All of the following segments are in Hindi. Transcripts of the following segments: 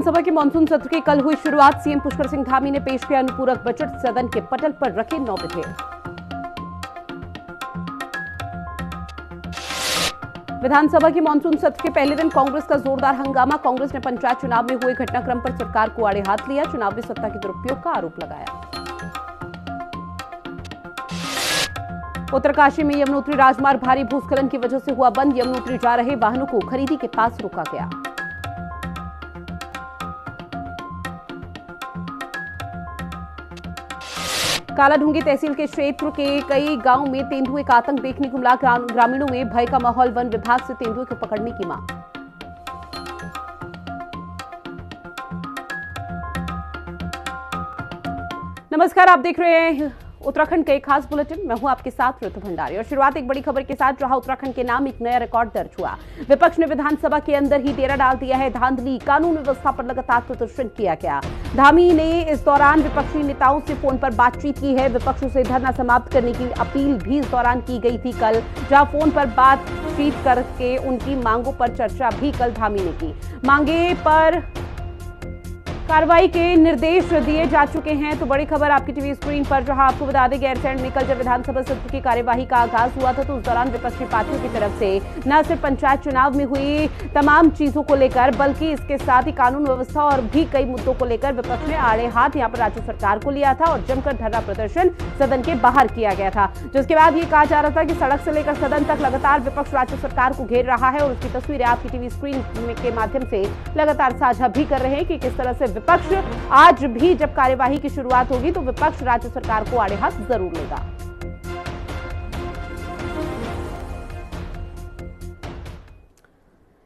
विधानसभा के मानसून सत्र की कल हुई शुरुआत। सीएम पुष्कर सिंह धामी ने पेश किया अनुपूरक बजट। सदन के पटल पर रखे 9 विधेयक। विधानसभा के मानसून सत्र के पहले दिन कांग्रेस का जोरदार हंगामा। कांग्रेस ने पंचायत चुनाव में हुए घटनाक्रम पर सरकार को आड़े हाथ लिया। चुनावी सत्ता के दुरुपयोग का आरोप लगाया। उत्तरकाशी में यमुनोत्री राजमार्ग भारी भूस्खलन की वजह से हुआ बंद। यमुनोत्री जा रहे वाहनों को खरीदी के पास रोका गया। कालाढूंगी तहसील के क्षेत्र के कई गांवों में तेंदुए का आतंक देखने को मिला। ग्रामीणों में भय का माहौल। वन विभाग से तेंदुए को पकड़ने की मांग। नमस्कार, आप देख रहे हैं उत्तराखंड के एक खास बुलेटिन। मैं हूं आपके साथ ऋतु भंडारी और शुरुआत एक बड़ी खबर के साथ, जहां उत्तराखंड के नाम एक नया रिकॉर्ड दर्ज हुआ। विपक्ष ने विधानसभा के अंदर ही डेरा डाल दिया है। धांधली, कानून व्यवस्था पर लगातार प्रदर्शन किया गया। धामी ने इस दौरान विपक्षी नेताओं से फोन पर बातचीत की है। विपक्षों से धरना समाप्त करने की अपील भी इस दौरान की गई थी कल, जहां फोन पर बातचीत करके उनकी मांगों पर चर्चा भी कल धामी ने की। मांगे पर कार्रवाई के निर्देश दिए जा चुके हैं। तो बड़ी खबर आपकी टीवी स्क्रीन पर, जहां आपको बता दें गैरसैंण में कल जब विधानसभा सत्र की कार्यवाही का आगाज हुआ था, तो उस दौरान विपक्षी पार्टियों की तरफ से न सिर्फ पंचायत चुनाव में हुई तमाम चीजों को लेकर, बल्कि इसके साथ ही कानून व्यवस्था और भी कई मुद्दों को लेकर विपक्ष ने आड़े हाथ यहां पर राज्य सरकार को लिया था और जमकर धरना प्रदर्शन सदन के बाहर किया गया था। जिसके बाद ये कहा जा रहा था कि सड़क से लेकर सदन तक लगातार विपक्ष राज्य सरकार को घेर रहा है और उसकी तस्वीरें आपकी टीवी स्क्रीन के माध्यम से लगातार साझा भी कर रहे हैं कि किस तरह से विपक्ष आज भी जब कार्यवाही की शुरुआत होगी तो विपक्ष राज्य सरकार को आड़े हाथ जरूर लेगा।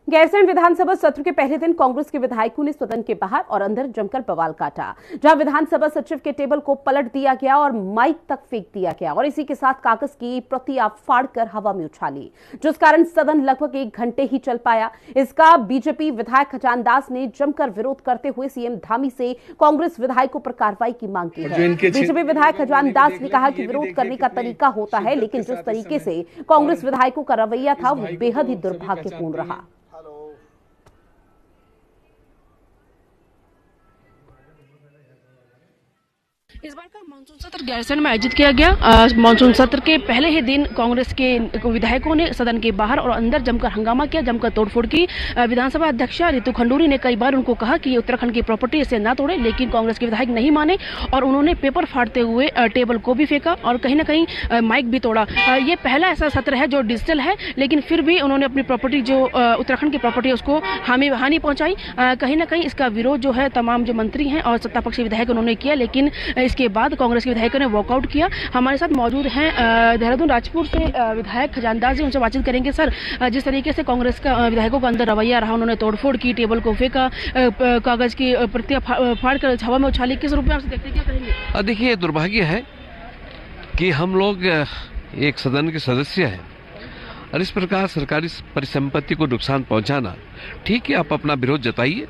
गैरसैंण विधानसभा सत्र के पहले दिन कांग्रेस के विधायकों ने सदन के बाहर और अंदर जमकर बवाल काटा, जहां विधानसभा सचिव के टेबल को पलट दिया गया और माइक तक फेंक दिया गया और इसी के साथ कागज की प्रतियां फाड़कर हवा में उछाली, जिस कारण सदन लगभग 1 घंटे ही चल पाया। इसका बीजेपी विधायक खजान दास ने जमकर विरोध करते हुए सीएम धामी से कांग्रेस विधायकों पर कार्रवाई की मांग की है। बीजेपी विधायक खजान दास ने कहा कि विरोध करने का तरीका होता है, लेकिन जिस तरीके से कांग्रेस विधायकों का रवैया था वो बेहद ही दुर्भाग्यपूर्ण रहा। इस बार का मानसून सत्र गैरसैंण में आयोजित किया गया। मानसून सत्र के पहले ही दिन कांग्रेस के विधायकों ने सदन के बाहर और अंदर जमकर हंगामा किया, जमकर तोड़फोड़ की। विधानसभा अध्यक्षा रितु खंडूरी ने कई बार उनको कहा कि उत्तराखंड की प्रॉपर्टी इसे ना तोड़े, लेकिन कांग्रेस के विधायक नहीं माने और उन्होंने पेपर फाड़ते हुए टेबल को भी फेंका और कहीं ना कहीं माइक भी तोड़ा। ये पहला ऐसा सत्र है जो डिजिटल है, लेकिन फिर भी उन्होंने अपनी प्रॉपर्टी जो उत्तराखंड की प्रॉपर्टी है उसको हानि पहुंचाई। कहीं ना कहीं इसका विरोध जो है तमाम जो मंत्री हैं और सत्तापक्षी विधायक उन्होंने किया, लेकिन इसके बाद कांग्रेस के विधायकों ने वॉकआउट किया। हमारे साथ मौजूद हैं देहरादून राजपुर से विधायक खजान दास जी, उनसे बातचीत करेंगे। सर, जिस तरीके से कांग्रेस का विधायकों का अंदर रवैया रहा, उन्होंने तोड़फोड़ की, टेबल को फेंका, कागज की प्रतियां फाड़कर हवा में उछाली, किस रूप में आपसे देखते क्या करेंगे? देखिए, दुर्भाग्य है कि हम लोग एक सदन के सदस्य हैं और इस प्रकार सरकारी परिसंपत्ति को नुकसान पहुंचाना, ठीक है, आप अपना विरोध जताइए,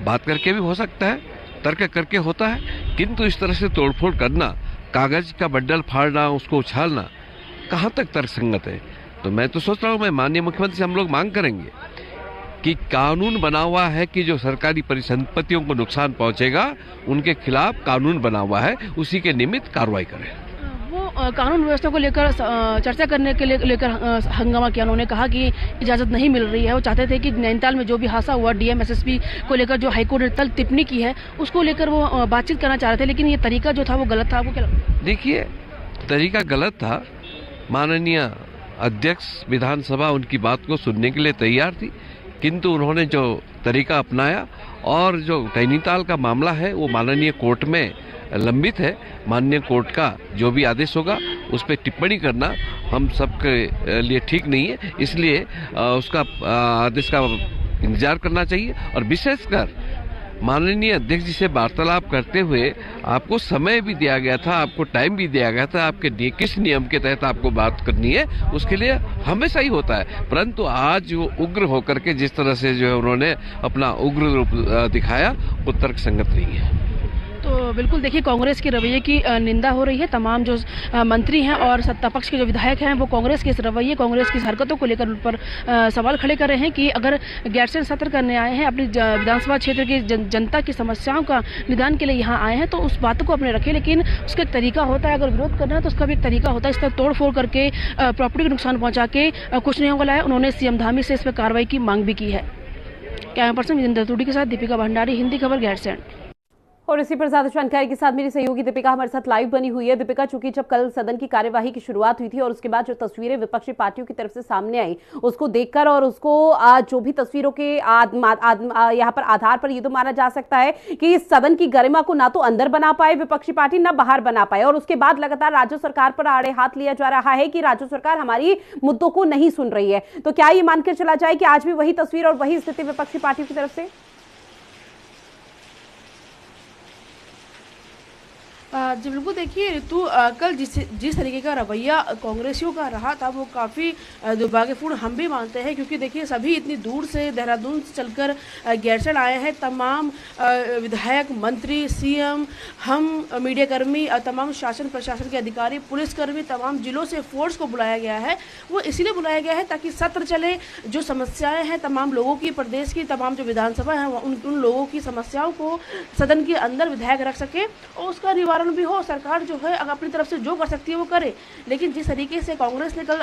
बात करके भी हो सकता है, तर्क करके होता है, किंतु इस तरह से तोड़फोड़ करना, कागज का बंडल फाड़ना, उसको उछालना, कहाँ तक तर्कसंगत है? तो मैं तो सोच रहा हूँ, मैं माननीय मुख्यमंत्री से हम लोग मांग करेंगे कि कानून बना हुआ है कि जो सरकारी परिसंपत्तियों को नुकसान पहुंचेगा उनके खिलाफ कानून बना हुआ है, उसी के निमित्त कार्रवाई करें। कानून व्यवस्था को लेकर चर्चा करने के लेकर हंगामा किया। उन्होंने कहा कि इजाजत नहीं मिल रही है। वो चाहते थे कि नैनीताल में जो भी हादसा हुआ, डीएम एसएसपी को लेकर जो हाईकोर्ट ने तल टिप्पणी की है उसको लेकर वो बातचीत करना चाह रहे थे, लेकिन ये तरीका जो था वो गलत था। आपको क्या लगता है? देखिए, तरीका गलत था। माननीय अध्यक्ष विधानसभा उनकी बात को सुनने के लिए तैयार थी, किंतु उन्होंने जो तरीका अपनाया और जो नैनीताल का मामला है वो माननीय कोर्ट में लंबित है। माननीय कोर्ट का जो भी आदेश होगा उस पर टिप्पणी करना हम सबके लिए ठीक नहीं है, इसलिए उसका आदेश का इंतजार करना चाहिए। और विशेषकर माननीय अध्यक्ष जी से वार्तालाप करते हुए आपको समय भी दिया गया था, आपको टाइम भी दिया गया था, आपके किस नियम के तहत आपको बात करनी है उसके लिए हमेशा ही होता है, परंतु आज वो उग्र होकर के जिस तरह से जो है उन्होंने अपना उग्र रूप दिखाया वो तर्कसंगत नहीं है। तो बिल्कुल देखिए, कांग्रेस के रवैये की निंदा हो रही है। तमाम जो मंत्री हैं और सत्ता पक्ष के जो विधायक हैं वो कांग्रेस के इस रवैये, कांग्रेस की इस हरकतों को लेकर उन पर सवाल खड़े कर रहे हैं कि अगर गैरसैंण सत्र करने आए हैं, अपनी विधानसभा क्षेत्र की जनता की समस्याओं का निदान के लिए यहाँ आए हैं, तो उस बात को अपने रखें, लेकिन उसका एक तरीका होता है। अगर विरोध करना है तो उसका भी एक तरीका होता है। इस तरह तोड़ फोड़ करके प्रॉपर्टी को नुकसान पहुंचा के कुछ नहीं होगा। उन्होंने सीएम धामी से इस पर कार्रवाई की मांग भी की है। कैमरा पर्सन विजेंद्र तुड़ी के साथ दीपिका भंडारी, हिंदी खबर, गैरसैंण। और इसी पर ज्यादा जानकारी के साथ मेरी सहयोगी दीपिका हमारे साथ लाइव बनी हुई है। दीपिका, चूंकि जब कल सदन की कार्यवाही की शुरुआत हुई थी और उसके बाद जो तस्वीरें विपक्षी पार्टियों की तरफ से सामने आई, उसको देखकर और उसको जो भी तस्वीरों के यहाँ पर आधार पर ये तो माना जा सकता है कि इस सदन की गरिमा को ना तो अंदर बना पाए विपक्षी पार्टी, ना बाहर बना पाए, और उसके बाद लगातार राज्य सरकार पर आड़े हाथ लिया जा रहा है कि राज्य सरकार हमारी मुद्दों को नहीं सुन रही है। तो क्या ये मानकर चला जाए कि आज भी वही तस्वीर और वही स्थिति विपक्षी पार्टियों की तरफ से? जी बिल्कुल, देखिए ऋतु, कल जिस तरीके का रवैया कांग्रेसियों का रहा था वो काफ़ी दुर्भाग्यपूर्ण हम भी मानते हैं, क्योंकि देखिए सभी इतनी दूर से, देहरादून से चलकर गैरसैंण आए हैं। तमाम विधायक, मंत्री, सीएम, हम मीडियाकर्मी, तमाम शासन प्रशासन के अधिकारी, पुलिसकर्मी, तमाम जिलों से फोर्स को बुलाया गया है। वो इसीलिए बुलाया गया है ताकि सत्र चले, जो समस्याएँ हैं तमाम लोगों की, प्रदेश की तमाम जो विधानसभा है उन लोगों की समस्याओं को सदन के अंदर विधायक रख सके और उसका निवारण भी हो। सरकार जो है अगर अपनी तरफ से जो कर सकती है वो करे, लेकिन जिस तरीके से कांग्रेस ने कल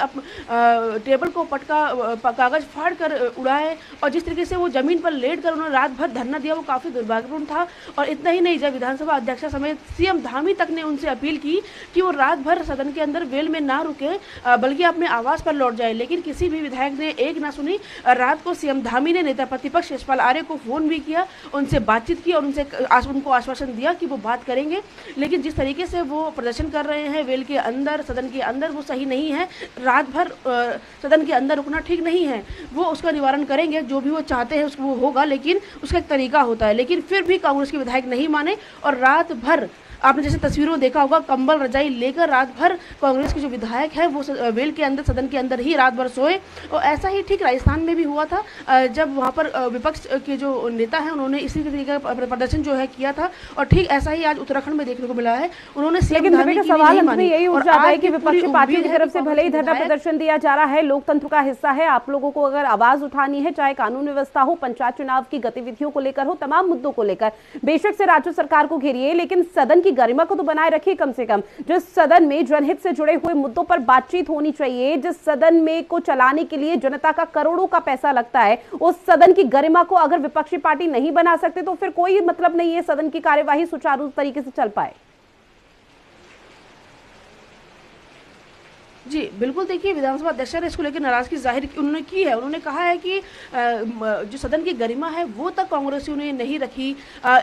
टेबल को कागज फाड़ कर उड़ाए और जिस तरीके से वो जमीन पर लेट कर उन्होंने रात भर धरना दिया, वो काफी दुर्भाग्यपूर्ण था। और इतना ही नहीं, जब विधानसभा अध्यक्ष समेत सीएम धामी तक ने उनसे अपील की कि वो रात भर सदन के अंदर वेल में ना रुके, बल्कि अपने आवास पर लौट जाए, लेकिन किसी भी विधायक ने एक ना सुनी। रात को सीएम धामी ने नेता प्रतिपक्ष यशपाल आर्य को फोन भी किया, उनसे बातचीत की और उनको आश्वासन दिया कि वो बात करेंगे, लेकिन जिस तरीके से वो प्रदर्शन कर रहे हैं वेल के अंदर, सदन के अंदर, वो सही नहीं है। रात भर सदन के अंदर रुकना ठीक नहीं है। वो उसका निवारण करेंगे, जो भी वो चाहते हैं उसको वो होगा, लेकिन उसका एक तरीका होता है। लेकिन फिर भी कांग्रेस के विधायक नहीं माने और रात भर, आपने जैसे तस्वीरों में देखा होगा, कंबल रजाई लेकर रात भर कांग्रेस के जो विधायक हैं वो वेल के अंदर, सदन के अंदर ही रात भर सोए। और ऐसा ही ठीक राजस्थान में भी हुआ था, जब वहाँ पर विपक्ष के जो नेता हैं उन्होंने इसी तरीके का प्रदर्शन जो है किया था, और ठीक ऐसा ही आज उत्तराखंड में देखने को मिला है। उन्होंने सवाल यही उठ जाता है कि विपक्षी पार्टियों की तरफ से भले ही धरना प्रदर्शन दिया जा रहा है, लोकतंत्र का हिस्सा है, आप लोगों को अगर आवाज उठानी है, चाहे कानून व्यवस्था हो, पंचायत चुनाव की गतिविधियों को लेकर हो, तमाम मुद्दों को लेकर बेशक से राज्य सरकार को घेरिए, लेकिन सदन की गरिमा को तो बनाए रखिए। कम से कम जिस सदन में जनहित से जुड़े हुए मुद्दों पर बातचीत होनी चाहिए, जिस सदन में को चलाने के लिए जनता का करोड़ों का पैसा लगता है, उस सदन की गरिमा को अगर विपक्षी पार्टी नहीं बना सकते तो फिर कोई मतलब नहीं है सदन की कार्यवाही सुचारू तरीके से चल पाए। जी बिल्कुल, देखिए विधानसभा अध्यक्ष ने इसको लेकर नाराजगी जाहिर उन्होंने की है। उन्होंने कहा है कि जो सदन की गरिमा है वो तक कांग्रेसियों ने नहीं रखी।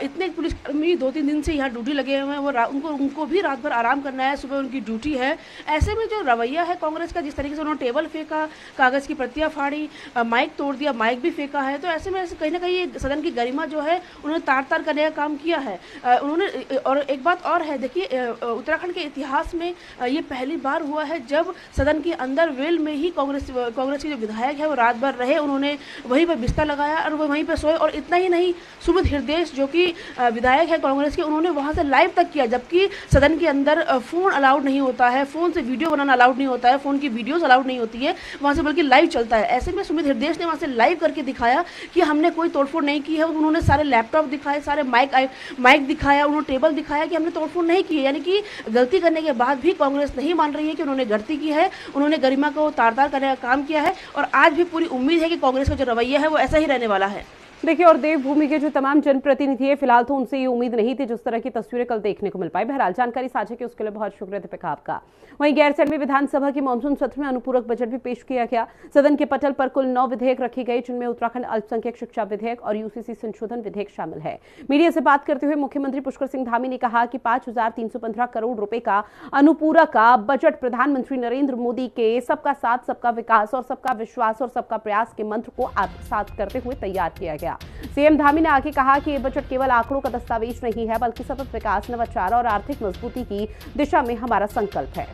इतने पुलिसकर्मी 2-3 दिन से यहाँ ड्यूटी लगे हुए हैं, वो उनको भी रात भर आराम करना है, सुबह उनकी ड्यूटी है। ऐसे में जो रवैया है कांग्रेस का, जिस तरीके से उन्होंने टेबल फेंका, कागज की प्रतियां फाड़ी, माइक तोड़ दिया, माइक भी फेंका है, तो ऐसे में कहीं ना कहीं सदन की गरिमा जो है उन्होंने तार करने का काम किया है उन्होंने। और एक बात और है, देखिए उत्तराखंड के इतिहास में ये पहली बार हुआ है जब सदन के अंदर वेल में ही कांग्रेस के जो विधायक है वो रात भर रहे, उन्होंने वहीं पर बिस्तर लगाया और वो वहीं पर सोए। और इतना ही नहीं, सुमित हृदय जो कि विधायक है कांग्रेस के, उन्होंने वहां से लाइव तक किया, जबकि सदन के अंदर फोन अलाउड नहीं होता है, फोन से वीडियो बनाना अलाउड नहीं होता है, फोन की वीडियोस अलाउड नहीं होती है वहां से, बल्कि लाइव चलता है। ऐसे में सुमित हृदय ने वहां से लाइव करके दिखाया कि हमने कोई तोड़फोड़ नहीं की है। उन्होंने सारे लैपटॉप दिखाए, सारे माइक दिखाया, उन्होंने टेबल दिखाया कि हमने तोड़फोड़ नहीं की है। यानी कि गलती करने के बाद भी कांग्रेस नहीं मान रही है कि उन्होंने गलती की है, उन्होंने गरिमा को तार करने का काम किया है। और आज भी पूरी उम्मीद है कि कांग्रेस का जो रवैया है वो ऐसा ही रहने वाला है। देखिए, और देवभूमि के जो तमाम जनप्रतिनिधि है, फिलहाल तो उनसे ये उम्मीद नहीं थी जिस तरह की तस्वीरें कल देखने को मिल पाई। बहरहाल जानकारी साझा की उसके लिए बहुत शुक्रिया दीपिका आपका। वहीं गैरसैंण में विधानसभा की मानसून सत्र में अनुपूरक बजट भी पेश किया गया। सदन के पटल पर कुल 9 विधेयक रखे गए, जिनमें उत्तराखंड अल्पसंख्यक शिक्षा विधेयक और यूसीसी संशोधन विधेयक शामिल है। मीडिया से बात करते हुए मुख्यमंत्री पुष्कर सिंह धामी ने कहा कि 5315 करोड़ रुपए का अनुपूरक का बजट प्रधानमंत्री नरेंद्र मोदी के सबका साथ, सबका विकास और सबका विश्वास और सबका प्रयास के मंत्र को आत्मसात करते हुए तैयार किया गया। सीएम धामी ने आगे कहा कि ये बजट केवल आंकड़ों का दस्तावेज नहीं है, बल्कि सतत विकास, नवाचार और आर्थिक मजबूती की दिशा में हमारा संकल्प है।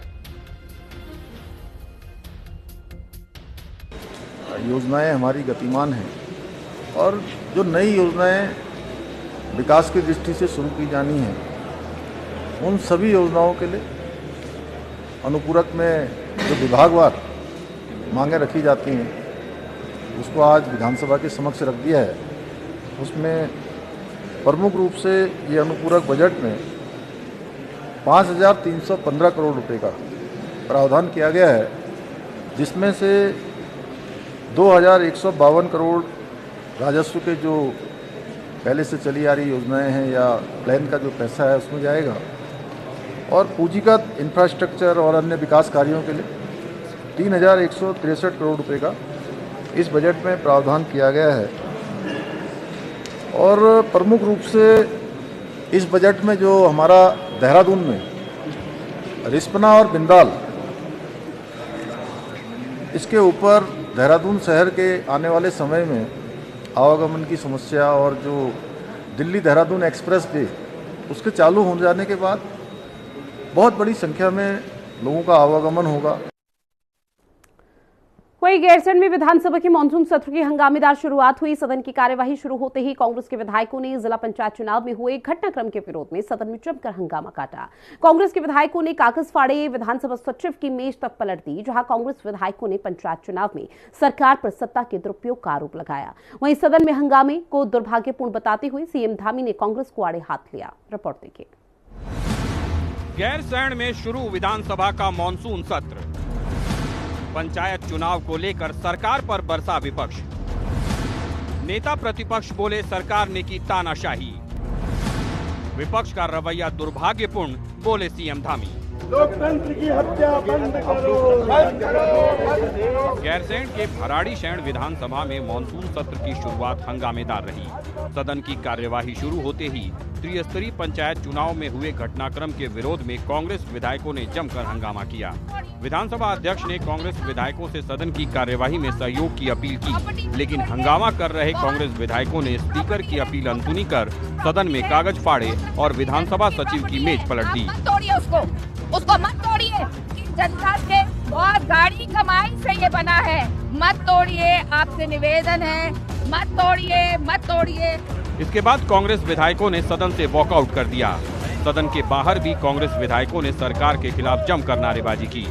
योजनाएं हमारी गतिमान हैं और जो नई योजनाएं विकास की दृष्टि से शुरू की जानी है उन सभी योजनाओं के लिए अनुपूरक में जो विभागवार मांगें रखी जाती हैं उसको आज विधानसभा के समक्ष रख दिया है। उसमें प्रमुख रूप से ये अनुपूरक बजट में 5,315 करोड़ रुपए का प्रावधान किया गया है, जिसमें से 2,152 करोड़ राजस्व के जो पहले से चली आ रही योजनाएं हैं या प्लान का जो पैसा है उसमें जाएगा, और पूंजीगत इंफ्रास्ट्रक्चर और अन्य विकास कार्यों के लिए 3,163 करोड़ रुपए का इस बजट में प्रावधान किया गया है। और प्रमुख रूप से इस बजट में जो हमारा देहरादून में रिस्पना और बिंदाल, इसके ऊपर देहरादून शहर के आने वाले समय में आवागमन की समस्या और जो दिल्ली देहरादून एक्सप्रेस वे उसके चालू हो जाने के बाद बहुत बड़ी संख्या में लोगों का आवागमन होगा। वहीं गैरसैंण में विधानसभा के मानसून सत्र की हंगामेदार शुरुआत हुई। सदन की कार्यवाही शुरू होते ही कांग्रेस के विधायकों ने जिला पंचायत चुनाव में हुए घटनाक्रम के विरोध में सदन में जमकर हंगामा काटा। कांग्रेस के विधायकों ने कागज फाड़े, विधानसभा सचिव की मेज तक पलट दी, जहां कांग्रेस विधायकों ने पंचायत चुनाव में सरकार पर सत्ता के दुरुपयोग का आरोप लगाया। वहीं सदन में हंगामे को दुर्भाग्यपूर्ण बताते हुए सीएम धामी ने कांग्रेस को आड़े हाथ लिया। रिपोर्ट देखिए। गैरसैंण में शुरू विधानसभा का मानसून सत्र। पंचायत चुनाव को लेकर सरकार पर बरसा विपक्ष। नेता प्रतिपक्ष बोले सरकार ने की तानाशाही। विपक्ष का रवैया दुर्भाग्यपूर्ण, बोले सीएम धामी। लोकतंत्र की हत्या बंद करो। गैरसैंण के भराड़ीसैंण विधानसभा में मानसून सत्र की शुरुआत हंगामेदार रही। सदन की कार्यवाही शुरू होते ही त्रिस्तरीय पंचायत चुनाव में हुए घटनाक्रम के विरोध में कांग्रेस विधायकों ने जमकर हंगामा किया। विधानसभा अध्यक्ष ने कांग्रेस विधायकों से सदन की कार्यवाही में सहयोग की अपील की, लेकिन हंगामा कर रहे कांग्रेस विधायकों ने स्पीकर की अपील अनसुनी कर सदन में कागज फाड़े और विधानसभा सचिव की मेज पलट दी। उसको मत तोड़िए, जनता के बहुत गाड़ी कमाई से ये बना है, मत तोड़िए, आपसे निवेदन है, मत तोड़िए, मत तोड़िए। इसके बाद कांग्रेस विधायकों ने सदन से वॉकआउट कर दिया। सदन के बाहर भी कांग्रेस विधायकों ने सरकार के खिलाफ जमकर नारेबाजी की।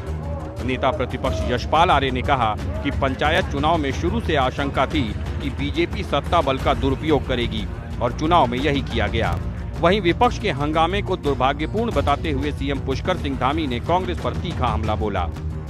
नेता प्रतिपक्ष यशपाल आर्य ने कहा कि पंचायत चुनाव में शुरू से आशंका थी कि बीजेपी सत्ता बल का दुरुपयोग करेगी और चुनाव में यही किया गया। वहीं विपक्ष के हंगामे को दुर्भाग्यपूर्ण बताते हुए सीएम पुष्कर सिंह धामी ने कांग्रेस पर तीखा हमला बोला।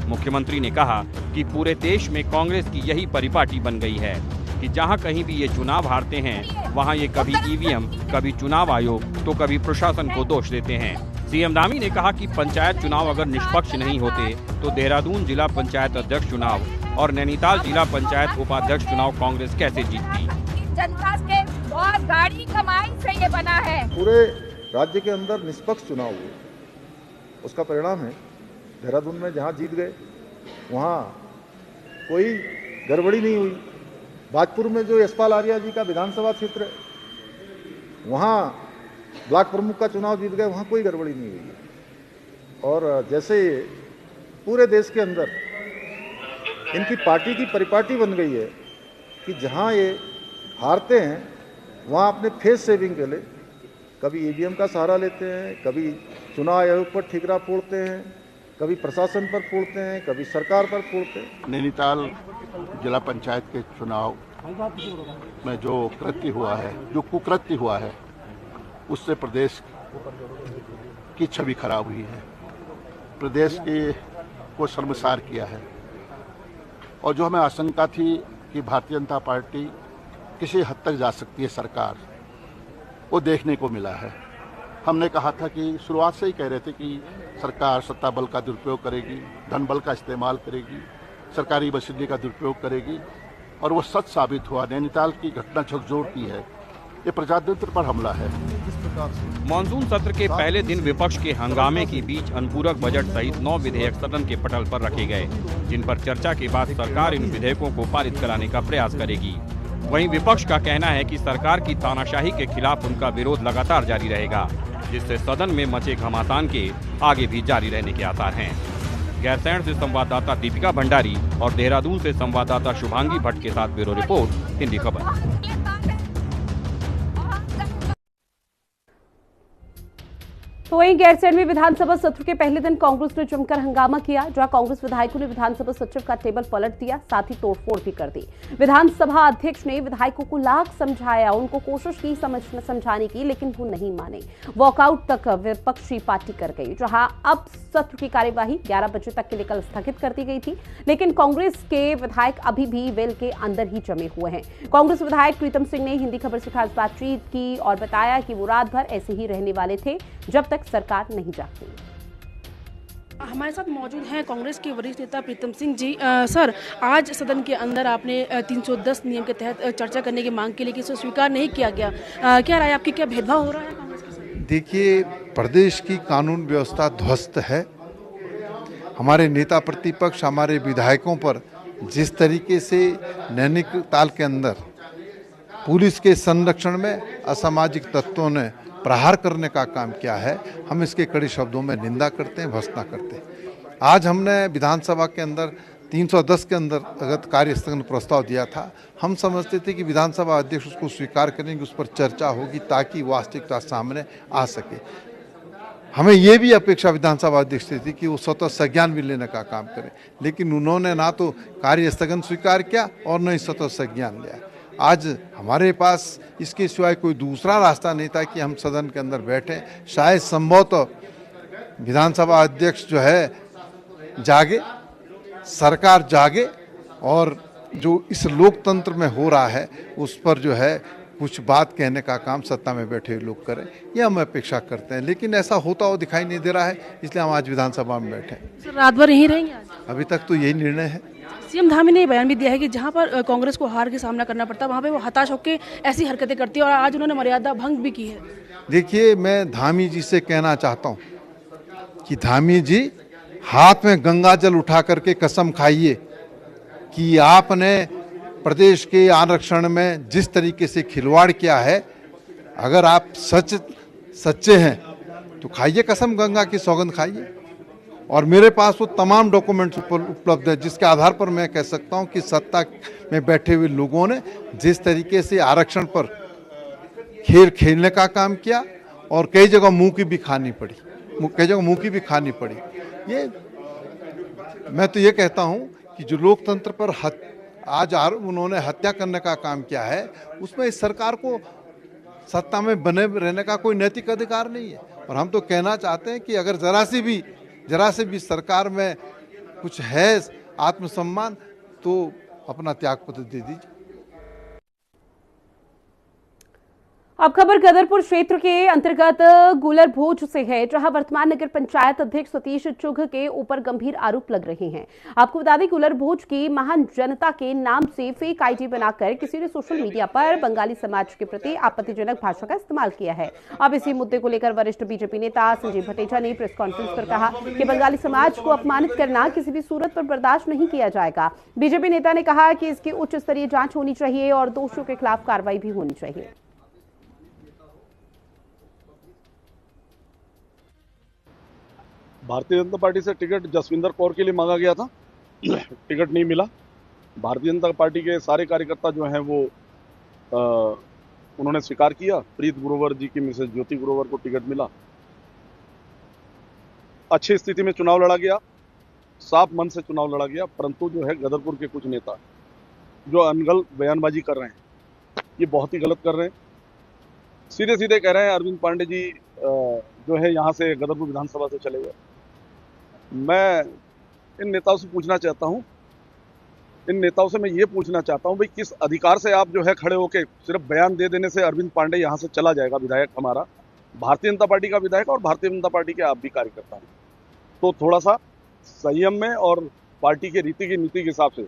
मुख्यमंत्री ने कहा कि पूरे देश में कांग्रेस की यही परिपाटी बन गई है कि जहां कहीं भी ये चुनाव हारते हैं वहां ये कभी ईवीएम, कभी चुनाव आयोग तो कभी प्रशासन को दोष देते हैं। सीएम धामी ने कहा कि पंचायत चुनाव अगर निष्पक्ष नहीं होते तो देहरादून जिला पंचायत अध्यक्ष चुनाव और नैनीताल जिला पंचायत उपाध्यक्ष चुनाव कांग्रेस कैसे जीतती। जनता के बहुत गाड़ी कमाई से ये बना है। पूरे राज्य के अंदर निष्पक्ष चुनाव हुए, उसका परिणाम है देहरादून में जहां जीत गए वहां कोई गड़बड़ी नहीं हुई। बाजपुर में जो यशपाल आर्य जी का विधानसभा क्षेत्र है वहां ब्लॉक प्रमुख का चुनाव जीत गए, वहां कोई गड़बड़ी नहीं हुई। और जैसे पूरे देश के अंदर इनकी पार्टी की परिपाटी बन गई है कि जहां ये हारते हैं वहां अपने फेस सेविंग के लिए कभी ईवीएम का सहारा लेते हैं, कभी चुनाव आयोग पर ठिकरा फोड़ते हैं, कभी प्रशासन पर फोड़ते हैं, कभी सरकार पर फोड़ते हैं। नैनीताल जिला पंचायत के चुनाव में जो कृत्य हुआ है, जो कुकृत्य हुआ है, उससे प्रदेश की छवि खराब हुई है, प्रदेश को शर्मसार किया है। और जो हमें आशंका थी कि भारतीय जनता पार्टी किसी हद तक जा सकती है सरकार, वो देखने को मिला है। हमने कहा था कि शुरुआत से ही कह रहे थे कि सरकार सत्ता बल का दुरुपयोग करेगी, धन बल का इस्तेमाल करेगी, सरकारी वसूली का दुरुपयोग करेगी, और वो सच साबित हुआ। नैनीताल की घटना झकझोरती है, ये प्रजातंत्र पर हमला है। मानसून सत्र के पहले दिन विपक्ष के हंगामे के बीच अनुपूरक बजट सहित 9 विधेयक सदन के पटल पर रखे गए, जिन पर चर्चा के बाद सरकार इन विधेयकों को पारित कराने का प्रयास करेगी। वहीं विपक्ष का कहना है कि सरकार की तानाशाही के खिलाफ उनका विरोध लगातार जारी रहेगा, जिससे सदन में मचे घमासान के आगे भी जारी रहने के आसार हैं। गैरसैंण से संवाददाता दीपिका भंडारी और देहरादून से संवाददाता शुभांगी भट्ट के साथ ब्यूरो रिपोर्ट, हिंदी खबर। तो वहीं गैरसैंण में विधानसभा सत्र के पहले दिन कांग्रेस ने जमकर हंगामा किया, जहां कांग्रेस विधायकों ने विधानसभा सचिव का टेबल पलट दिया, साथ ही तोड़फोड़ भी कर दी। विधानसभा अध्यक्ष ने विधायकों को लाख समझाया, उनको कोशिश की समझाने की, लेकिन वो नहीं माने। वॉकआउट तक विपक्षी पार्टी कर गई, जहां अब सत्र की कार्यवाही 11 बजे तक के लिए कल स्थगित कर दी गई थी, लेकिन कांग्रेस के विधायक अभी भी वेल के अंदर ही जमे हुए हैं। कांग्रेस विधायक प्रीतम सिंह ने हिंदी खबर से खास बातचीत की और बताया कि वो रात भर ऐसे ही रहने वाले थे जब तक सरकार नहीं जागती। हमारे साथ मौजूद हैं कांग्रेस के वरिष्ठ नेता प्रीतम सिंह जी। सर, आज सदन के अंदर आपने 310 नियम के तहत चर्चा करने की मांग की, लेकिन इसे स्वीकार नहीं किया गया। क्या राय आपकी, क्या भेदभाव हो रहा है कांग्रेस के साथ? देखिए, प्रदेश की कानून व्यवस्था ध्वस्त है। हमारे नेता प्रतिपक्ष हमारे विधायकों पर जिस तरीके से नैनीताल के अंदर पुलिस के संरक्षण में असामाजिक तत्वों ने प्रहार करने का काम किया है, हम इसके कड़े शब्दों में निंदा करते हैं, भर्त्सना करते हैं। आज हमने विधानसभा के अंदर 310 के अंतर्गत कार्य स्थगन प्रस्ताव दिया था। हम समझते थे कि विधानसभा अध्यक्ष उसको स्वीकार करेंगे, उस पर चर्चा होगी ताकि वास्तविकता सामने आ सके। हमें ये भी अपेक्षा विधानसभा अध्यक्ष से थी कि वो स्वतः संज्ञान भी लेने का काम करें, लेकिन उन्होंने ना तो कार्य स्थगन स्वीकार किया और न ही स्वतः संज्ञान लिया। आज हमारे पास इसके सिवाय कोई दूसरा रास्ता नहीं था कि हम सदन के अंदर बैठे। शायद संभवतः विधानसभा अध्यक्ष जो है जागे, सरकार जागे और जो इस लोकतंत्र में हो रहा है उस पर जो है कुछ बात कहने का काम सत्ता में बैठे लोग करें, ये हम अपेक्षा करते हैं। लेकिन ऐसा होता हुआ दिखाई नहीं दे रहा है, इसलिए हम आज विधानसभा में बैठे हैं। सर, रात भर यहीं रहेंगे आज? अभी तक तो यही निर्णय है। सीएम धामी ने बयान भी दिया है कि जहां पर कांग्रेस को हार के सामना करना पड़ता है, वहां पे वो हताश होकर ऐसी हरकतें करती है, और आज उन्होंने मर्यादा भंग भी की है। देखिए, मैं धामी जी से कहना चाहता हूँ कि धामी जी, हाथ में गंगा जल उठा करके कसम खाइए कि आपने प्रदेश के आरक्षण में जिस तरीके से खिलवाड़ किया है, अगर आप सच्चे हैं तो खाइए कसम, गंगा की सौगंध खाइए। और मेरे पास वो तमाम डॉक्यूमेंट्स उपलब्ध है जिसके आधार पर मैं कह सकता हूं कि सत्ता में बैठे हुए लोगों ने जिस तरीके से आरक्षण पर खेल खेलने का काम किया और कई जगह मुंह की भी खानी पड़ी। ये मैं तो ये कहता हूं कि जो लोकतंत्र पर आज उन्होंने हत्या करने का काम किया है, उसमें इस सरकार को सत्ता में बने रहने का कोई नैतिक अधिकार नहीं है। और हम तो कहना चाहते हैं कि अगर जरा से भी सरकार में कुछ है आत्मसम्मान तो अपना त्यागपत्र दे दीजिए। अब खबर गदरपुर क्षेत्र के अंतर्गत गुलर भोज से है, जहां वर्तमान नगर पंचायत अध्यक्ष सतीश चुघ के ऊपर गंभीर आरोप लग रहे हैं। आपको बता दें, गुलर भोज की महान जनता के नाम से फेक आईडी बनाकर किसी ने सोशल मीडिया पर बंगाली समाज के प्रति आपत्तिजनक भाषा का इस्तेमाल किया है। अब इसी मुद्दे को लेकर वरिष्ठ बीजेपी नेता संजीव भटेजा ने प्रेस कॉन्फ्रेंस पर कहा कि बंगाली समाज को अपमानित करना किसी भी सूरत पर बर्दाश्त नहीं किया जाएगा। बीजेपी नेता ने कहा कि इसकी उच्च स्तरीय जांच होनी चाहिए और दोषियों के खिलाफ कार्रवाई भी होनी चाहिए। भारतीय जनता पार्टी से टिकट जसविंदर कौर के लिए मांगा गया था, टिकट नहीं मिला। भारतीय जनता पार्टी के सारे कार्यकर्ता जो हैं वो उन्होंने स्वीकार किया। प्रीत ग्रोवर जी की मिसेज ज्योति ग्रोवर को टिकट मिला। अच्छी स्थिति में चुनाव लड़ा गया, साफ मन से चुनाव लड़ा गया, परंतु जो है गदरपुर के कुछ नेता जो अनगल बयानबाजी कर रहे हैं, ये बहुत ही गलत कर रहे हैं। सीधे सीधे कह रहे हैं अरविंद पांडे जी जो है यहाँ से गदरपुर विधानसभा से चले गए। मैं इन नेताओं से पूछना चाहता हूँ, भाई किस अधिकार से आप जो है खड़े होके सिर्फ बयान दे देने से अरविंद पांडे यहाँ से चला जाएगा, विधायक हमारा भारतीय जनता पार्टी का विधायक और भारतीय जनता पार्टी के आप भी कार्यकर्ता हैं, तो थोड़ा सा संयम में और पार्टी के रीति की नीति के हिसाब से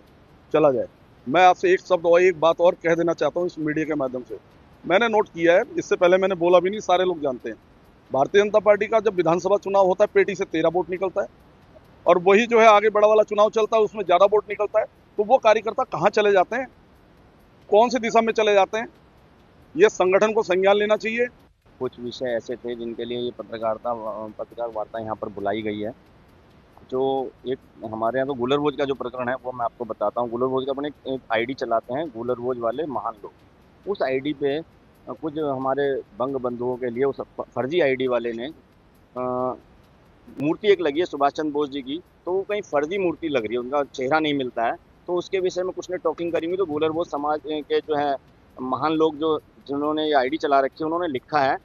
चला जाए। मैं आपसे एक शब्द और एक बात और कह देना चाहता हूँ इस मीडिया के माध्यम से। मैंने नोट किया है, इससे पहले मैंने बोला भी नहीं, सारे लोग जानते हैं, भारतीय जनता पार्टी का जब विधानसभा चुनाव होता है पेटी से 13 वोट निकलता है और वही जो है आगे बड़ा वाला चुनाव चलता है उसमें ज़्यादा वोट निकलता है। तो वो कार्यकर्ता कहाँ चले जाते हैं, कौन सी दिशा में चले जाते हैं, ये संगठन को संज्ञान लेना चाहिए। कुछ विषय ऐसे थे जिनके लिए ये पत्रकार वार्ता यहाँ पर बुलाई गई है। जो एक हमारे यहाँ तो गुलर भोज का जो प्रकरण है वो मैं आपको बताता हूँ। गुलर भोज का अपने एक आईडी चलाते हैं गुलर भोज वाले महान लोग। उस आईडी पे कुछ हमारे बंग बंधुओं के लिए उस फर्जी आईडी वाले ने मूर्ति एक लगी है सुभाष चंद्र बोस जी की, तो वो कहीं फर्जी मूर्ति लग रही है, उनका चेहरा नहीं मिलता है। तो उसके विषय में कुछ ने टॉकिंग करी हुई, तो गुलर बोस समाज के जो है महान लोग जिन्होंने ये आईडी चला रखी है, उन्होंने लिखा है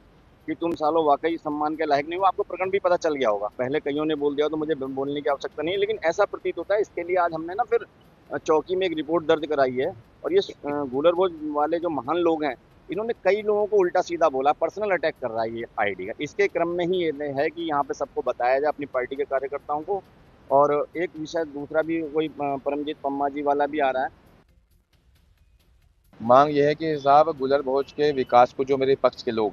कि तुम सालों वाकई सम्मान के लायक नहीं हो। आपको प्रकरण भी पता चल गया होगा, पहले कईयों ने बोल दिया तो मुझे बोलने की आवश्यकता नहीं है, लेकिन ऐसा प्रतीत होता है। इसके लिए आज हमने ना फिर चौकी में एक रिपोर्ट दर्ज कराई है, और ये गुलर बोस वाले जो महान लोग हैं, इन्होंने कई लोगों को उल्टा सीधा बोला, पर्सनल अटैक कर रहा है ये आईडी का। इसके क्रम में ही ये है कि यहाँ पे सबको बताया जाए, अपनी पार्टी के कार्यकर्ताओं को। और एक विषय दूसरा भी कोई परमजीत पम्मा जी वाला भी आ रहा है। मांग यह है कि साहब गुलर भोज के विकास को, जो मेरे पक्ष के लोग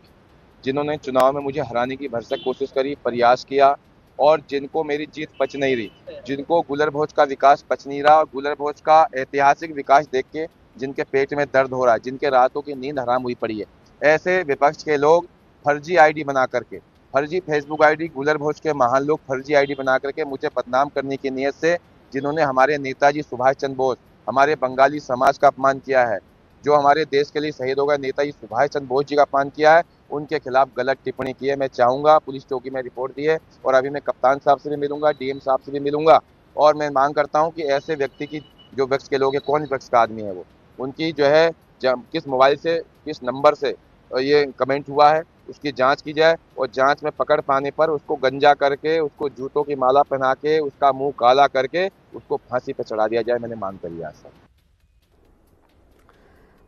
जिन्होंने चुनाव में मुझे हराने की भरसक कोशिश करी, प्रयास किया, और जिनको मेरी जीत पच नहीं रही, जिनको गुलर भोज का विकास पच नहीं रहा, और गुलर भोज का ऐतिहासिक विकास देख के जिनके पेट में दर्द हो रहा है, जिनके रातों की नींद हराम हुई पड़ी है, ऐसे विपक्ष के लोग फर्जी आईडी बना करके, फर्जी फेसबुक आईडी, गुलर भोज के महान लोग फर्जी आईडी बना करके मुझे बदनाम करने की नीयत से, जिन्होंने हमारे नेताजी सुभाष चंद्र बोस, हमारे बंगाली समाज का अपमान किया है, जो हमारे देश के लिए शहीद हो गए नेताजी सुभाष चंद्र बोस जी का अपमान किया है, उनके खिलाफ गलत टिप्पणी की है। मैं चाहूँगा, पुलिस चौकी में रिपोर्ट दी है, और अभी मैं कप्तान साहब से भी मिलूंगा, डीएम साहब से भी मिलूंगा, और मैं मांग करता हूँ कि ऐसे व्यक्ति की, जो विपक्ष के लोग हैं, कौन विपक्ष का आदमी है वो, उनकी जो है किस मोबाइल से, किस नंबर से ये कमेंट हुआ है, उसकी जांच की जाए, और जांच में पकड़ पाने पर उसको गंजा करके, उसको जूतों की माला पहना के, उसका मुंह काला करके उसको फांसी पर चढ़ा दिया जाए। मैंने मांग करी है सर।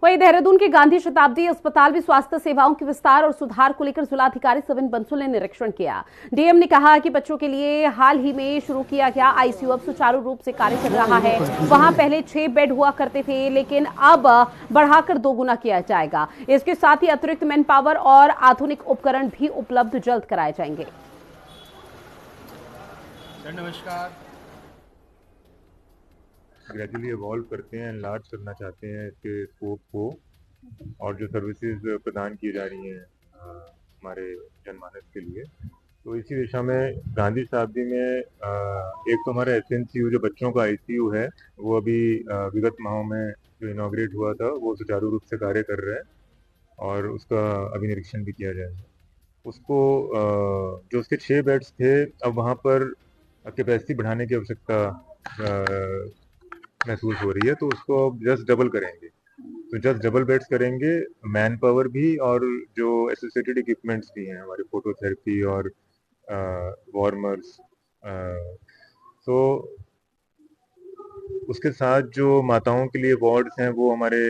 वहीं देहरादून के गांधी शताब्दी अस्पताल में स्वास्थ्य सेवाओं के विस्तार और सुधार को लेकर जिलाधिकारी सविन बंसल ने निरीक्षण किया। डीएम ने कहा कि बच्चों के लिए हाल ही में शुरू किया गया आईसीयू अब सुचारू रूप से कार्य कर रहा है। वहां पहले 6 बेड हुआ करते थे, लेकिन अब बढ़ाकर 2 गुना किया जाएगा। इसके साथ ही अतिरिक्त मैन पावर और आधुनिक उपकरण भी उपलब्ध जल्द कराए जाएंगे। नमस्कार। ग्रेजुअली इवॉल्व करते हैं, एनलार्ज करना चाहते हैं इसके स्कोप को, और जो सर्विसेज प्रदान की जा रही हैं हमारे जनमानस के लिए, तो इसी दिशा में गांधी शताब्दी में एक तो हमारा एसएनसीयू जो बच्चों का आईसीयू है, वो अभी विगत माहों में जो इनॉग्रेट हुआ था, वो सुचारू रूप से कार्य कर रहा है, और उसका अभी निरीक्षण भी किया जाएगा। उसको जो उसके 6 बेड्स थे, अब वहाँ पर कैपेसिटी बढ़ाने की आवश्यकता महसूस हो रही है, तो उसको अब जस्ट डबल करेंगे। तो जस्ट डबल बेड्स करेंगे, मैन पावर भी, और जो एसोसिएटेड इक्विपमेंट्स भी हैं, हमारे फोटोथेरेपी और वार्मर्स, तो उसके साथ जो माताओं के लिए वार्ड्स हैं, वो हमारे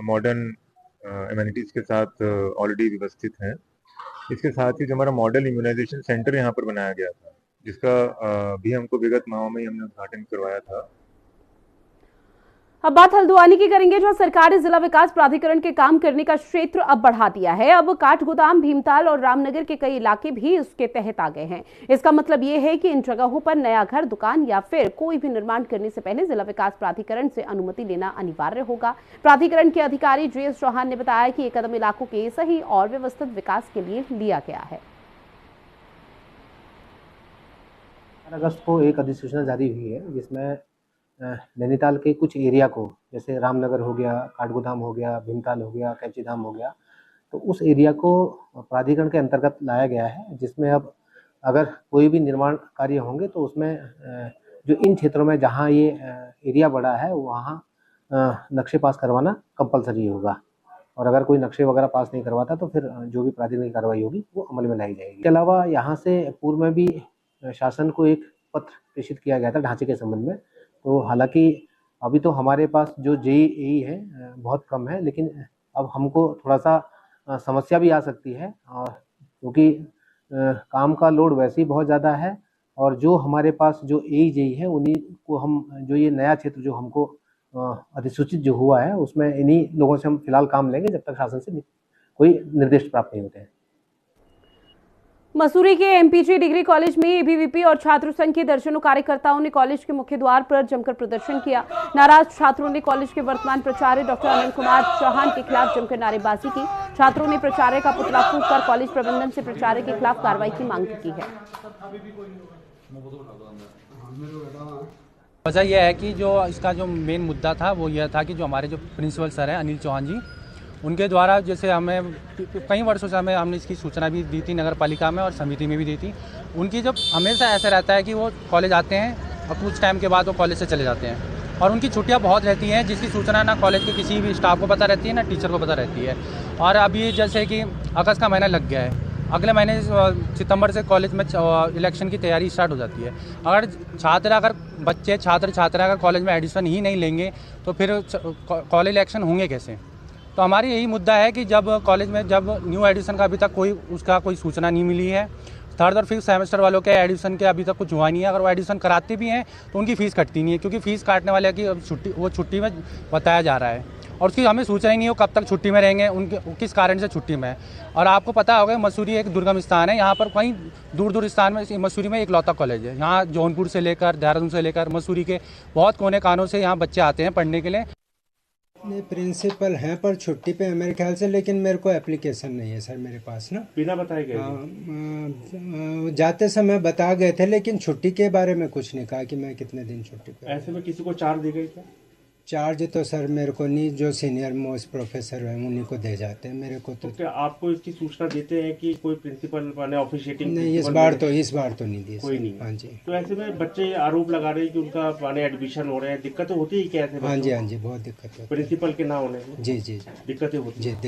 मॉडर्न एमेनिटीज़ के साथ ऑलरेडी व्यवस्थित हैं। इसके साथ ही जो हमारा मॉडल इम्यूनाइजेशन सेंटर यहाँ पर बनाया गया था, जिसका भी हमको विगत माहों में हमने उद्घाटन करवाया था। अब बात हल्द्वानी की करेंगे, जहां सरकार ने जिला विकास प्राधिकरण के काम करने का क्षेत्र अब बढ़ा दिया है। अब काठगोदाम, भीमताल और रामनगर के कई इलाके भी उसके तहत आ गए हैं। इसका मतलब ये है कि इन जगहों पर नया घर, दुकान या फिर कोई भी निर्माण करने से पहले जिला विकास प्राधिकरण से अनुमति लेना अनिवार्य होगा। प्राधिकरण के अधिकारी JS चौहान ने बताया कि ये कदम इलाकों के सही और व्यवस्थित विकास के लिए लिया गया है। अगस्त को एक अधिसूचना जारी हुई है, जिसमें नैनीताल के कुछ एरिया को, जैसे रामनगर हो गया, काठगोदाम हो गया, भीमताल हो गया, कैंची धाम हो गया, तो उस एरिया को प्राधिकरण के अंतर्गत लाया गया है, जिसमें अब अगर कोई भी निर्माण कार्य होंगे तो उसमें जो इन क्षेत्रों में जहां ये एरिया बड़ा है, वहां नक्शे पास करवाना कंपलसरी होगा, और अगर कोई नक्शे वगैरह पास नहीं करवाता तो फिर जो भी प्राधिकरण की कार्रवाई होगी वो अमल में लाई जाएगी। इसके अलावा यहाँ से पूर्व में भी शासन को एक पत्र प्रेषित किया गया था ढांचे के संबंध में। तो हालांकि अभी तो हमारे पास जो JEE है बहुत कम है, लेकिन अब हमको थोड़ा सा समस्या भी आ सकती है, और क्योंकि काम का लोड वैसे ही बहुत ज़्यादा है, और जो हमारे पास जो JEE है उन्हीं को हम, जो ये नया क्षेत्र जो हमको अधिसूचित जो हुआ है, उसमें इन्हीं लोगों से हम फिलहाल काम लेंगे जब तक शासन से कोई निर्देश प्राप्त नहीं होते हैं। मसूरी के MPG डिग्री कॉलेज में ABVP और छात्र संघ के दर्जनों कार्यकर्ताओं ने कॉलेज के मुख्य द्वार पर जमकर प्रदर्शन किया। नाराज छात्रों ने कॉलेज के वर्तमान प्राचार्य डॉक्टर अनिल कुमार चौहान के खिलाफ जमकर नारेबाजी की। छात्रों ने प्राचार्य का पुतला फूंककर कॉलेज प्रबंधन से प्राचार्य के खिलाफ कार्रवाई की मांग की है। वजह यह है कि जो इसका जो मेन मुद्दा था वो यह था कि जो हमारे जो प्रिंसिपल सर हैं अनिल चौहान जी, उनके द्वारा जैसे हमें कई वर्षों से हमने इसकी सूचना भी दी थी नगर पालिका में और समिति में भी दी थी। उनकी जब हमेशा ऐसा रहता है कि वो कॉलेज आते हैं और कुछ टाइम के बाद वो कॉलेज से चले जाते हैं और उनकी छुट्टियां बहुत रहती हैं, जिसकी सूचना ना कॉलेज के किसी भी स्टाफ को पता रहती है ना टीचर को पता रहती है। और अभी जैसे कि अगस्त का महीना लग गया है, अगले महीने सितंबर से कॉलेज में इलेक्शन की तैयारी स्टार्ट हो जाती है। अगर बच्चे छात्र अगर कॉलेज में एडमिशन ही नहीं लेंगे तो फिर कॉलेज इलेक्शन होंगे कैसे। तो हमारी यही मुद्दा है कि जब कॉलेज में जब न्यू एडिशन का अभी तक कोई सूचना नहीं मिली है, थर्ड और फिफ्थ सेमेस्टर वालों के एडिशन के अभी तक कुछ हुआ नहीं है। अगर वो एडिशन कराते भी हैं तो उनकी फ़ीस कटती नहीं है, क्योंकि फ़ीस काटने वाले की छुट्टी में बताया जा रहा है और उसकी हमें सूचना ही नहीं हो कब तक छुट्टी में रहेंगे, उनके किस कारण से छुट्टी में है। और आपको पता होगा मसूरी एक दुर्गम स्थान है, यहाँ पर कहीं दूर स्थान में मसूरी में इकलौता कॉलेज है। यहाँ जौनपुर से लेकर देहरादून से लेकर मसूरी के बहुत कोने कानों से यहाँ बच्चे आते हैं पढ़ने के लिए। नहीं, प्रिंसिपल हैं पर छुट्टी पे है मेरे ख्याल से, लेकिन मेरे को एप्लीकेशन नहीं है सर मेरे पास ना। बिना बताए गए जाते समय बता गए थे, लेकिन छुट्टी के बारे में कुछ नहीं कहा कि मैं कितने दिन छुट्टी पे। ऐसे में किसी को चार्ज दी गई क्या? चार्ज तो सर मेरे को नहीं, जो सीनियर मोस्ट प्रोफेसर है उन्हीं को दे जाते हैं, मेरे को तो क्या आपको इसकी सूचना देते हैं कि कोई प्रिंसिपल माने ऑफिशिएटिंग? नहीं, इस बार तो नहीं दी कोई नहीं। हाँ जी। तो ऐसे में बच्चे आरोप लगा रहे हैं कि उनका माने एडमिशन हो रहे हैं, दिक्कत होती है क्या ऐसे? हाँ जी बहुत दिक्कत होती है प्रिंसिपल के ना होने में। जी दिक्कतें होती है।